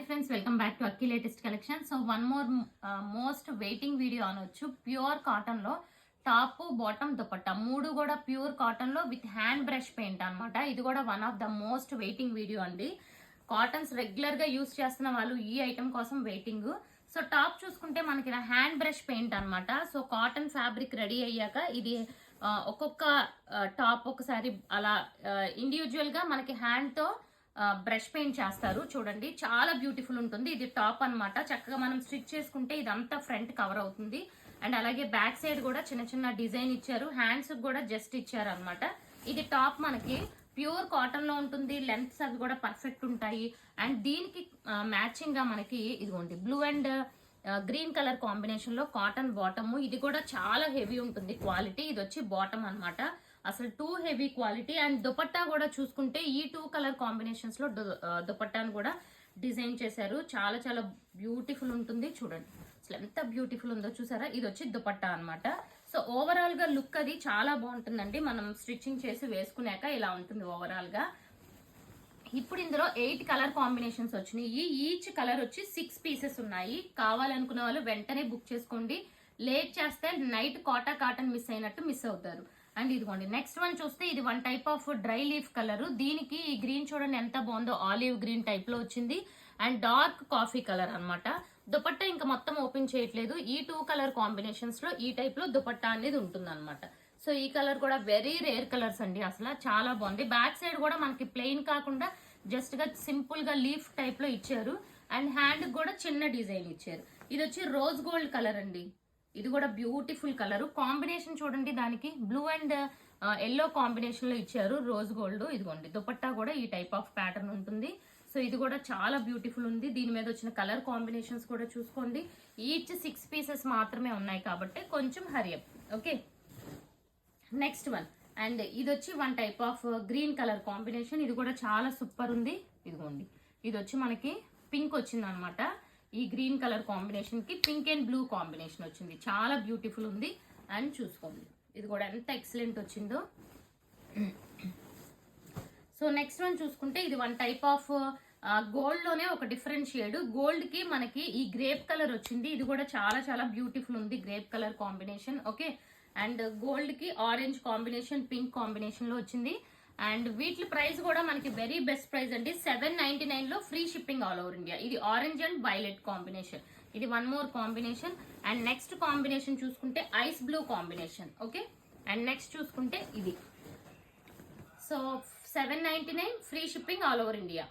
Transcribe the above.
Friends, welcome back to Akki latest collection. So one more most waiting video అనొచ్చు. Pure cotton లో top bottom dupatta మూడు కూడా pure cotton లో with hand brush paint అన్నమాట. ఇది కూడా one of the most waiting video అండి. Cottons regular గా యూస్ చేస్తున్న వాళ్ళు ఈ ఐటమ్ కోసం వెయిటింగ్. సో టాప్ చూసుకుంటే మనకి హ్యాండ్ బ్రష్ పెయింట్ అన్నమాట. సో కాటన్ ఫ్యాబ్రిక్ రెడీ అయ్యాక ఇది ఒక్కొక్క టాప్ ఒకసారి అలా ఇండివిజువల్ గా మనకి హ్యాండ్ తో బ్రష్ పెయింట్ చేస్తారు. చూడండి, చాలా బ్యూటిఫుల్ ఉంటుంది. ఇది టాప్ అన్నమాట. చక్కగా మనం స్టిచ్ చేసుకుంటే ఇదంతా ఫ్రంట్ కవర్ అవుతుంది. అండ్ అలాగే బ్యాక్ సైడ్ కూడా చిన్న చిన్న డిజైన్ ఇచ్చారు. హ్యాండ్స్ కూడా జస్ట్ ఇచ్చారు అనమాట. ఇది టాప్ మనకి ప్యూర్ కాటన్ లో ఉంటుంది. లెంత్స్ అవి కూడా పర్ఫెక్ట్ ఉంటాయి. అండ్ దీనికి మ్యాచింగ్ గా మనకి ఇదిగోండి blue and green colour combination లో కాటన్ బాటమ్. ఇది కూడా చాలా హెవీ ఉంటుంది క్వాలిటీ. ఇది వచ్చి బాటమ్ అన్నమాట. అసలు too heavy quality. And dupatta కూడా చూసుకుంటే ఈ టూ కలర్ కాంబినేషన్స్ లో దుపట్టాను కూడా డిజైన్ చేశారు. చాలా చాలా బ్యూటిఫుల్ ఉంటుంది. చూడండి అసలు ఎంత బ్యూటిఫుల్ ఉందో చూసారా. ఇది వచ్చి దుపట్టా అన్నమాట. సో ఓవరాల్ గా లుక్ అది చాలా బాగుంటుందండి. మనం స్టిచ్చింగ్ చేసి వేసుకున్నాక ఇలా ఉంటుంది ఓవరాల్ గా. ఇప్పుడు ఇందులో 8 కలర్ కాంబినేషన్స్ వచ్చినాయి. ఈచ్ కలర్ వచ్చి 6 పీసెస్ ఉన్నాయి. కావాలనుకున్న వాళ్ళు వెంటనే బుక్ చేసుకోండి. లేట్ చేస్తే నైట్ కాటన్ మిస్ అయినట్టు మిస్ అవుతారు. అండ్ ఇదిగోండి నెక్స్ట్ వన్ చూస్తే ఇది one type of dry leaf colour. దీనికి ఈ గ్రీన్ చూడండి ఎంత బాగుందో. ఆలివ్ గ్రీన్ టైప్ లో వచ్చింది. అండ్ డార్క్ కాఫీ కలర్ అన్నమాట. దుపట్టా ఇంకా మొత్తం ఓపెన్ చేయట్లేదు. ఈ 2 కలర్ కాంబినేషన్స్ లో ఈ టైప్ లో దుపట్టా అనేది ఉంటుంది అనమాట. సో ఈ కలర్ కూడా వెరీ రేర్ కలర్స్ అండి. అసలు చాలా బాగుంది. బ్యాక్ సైడ్ కూడా మనకి ప్లెయిన్ కాకుండా జస్ట్ గా సింపుల్ గా లీఫ్ టైప్ లో ఇచ్చారు. అండ్ హ్యాండ్ కూడా చిన్న డిజైన్ ఇచ్చారు. ఇది వచ్చి రోజ్ గోల్డ్ కలర్ అండి. ఇది కూడా బ్యూటిఫుల్ కలర్ కాంబినేషన్. చూడండి దానికి బ్లూ అండ్ ఎల్లో కాంబినేషన్ లో ఇచ్చారు రోజ్ గోల్డ్. ఇదిగోండి దుపట్టా కూడా ఈ టైప్ ఆఫ్ ప్యాటర్న్ ఉంటుంది. సో ఇది కూడా చాలా బ్యూటిఫుల్ ఉంది. దీని మీద వచ్చిన కలర్ కాంబినేషన్స్ కూడా చూసుకోండి. ఈచ్ 6 పీసెస్ మాత్రమే ఉన్నాయి కాబట్టి కొంచెం hurry up. Okay, next one. And ఇది వచ్చి one type of green colour combination. ఇది కూడా చాలా సూపర్ ఉంది. ఇదిగోండి ఇది వచ్చి మనకి పింక్ వచ్చింది అనమాట. ఈ గ్రీన్ కలర్ కాంబినేషన్ కి పింక్ అండ్ బ్లూ కాంబినేషన్ వచ్చింది. చాలా బ్యూటిఫుల్ ఉంది. అండ్ చూసుకోండి ఇది కూడా ఎంత ఎక్సలెంట్ వచ్చిందో. సో నెక్స్ట్ వన్ చూసుకుంటే ఇది వన్ టైప్ ఆఫ్ గోల్డ్ లోనే ఒక డిఫరెంట్ షేడ్. గోల్డ్ కి మనకి ఈ గ్రేప్ కలర్ వచ్చింది. ఇది కూడా చాలా చాలా బ్యూటిఫుల్ ఉంది. Grape colour combination. Okay, and gold కి ఆరెంజ్ కాంబినేషన్, పింక్ కాంబినేషన్ లో వచ్చింది. అండ్ వీటి ప్రైస్ కూడా మనకి వెరీ బెస్ట్ ప్రైస్ అండి. 799 లో free shipping all over India. ఇది ఆరెంజ్ అండ్ వైలెట్ కాంబినేషన్. ఇది one more combination. And next combination చూసుకుంటే ice blue combination. Okay, and next చూసుకుంటే ఇది. So 799 free shipping all over India.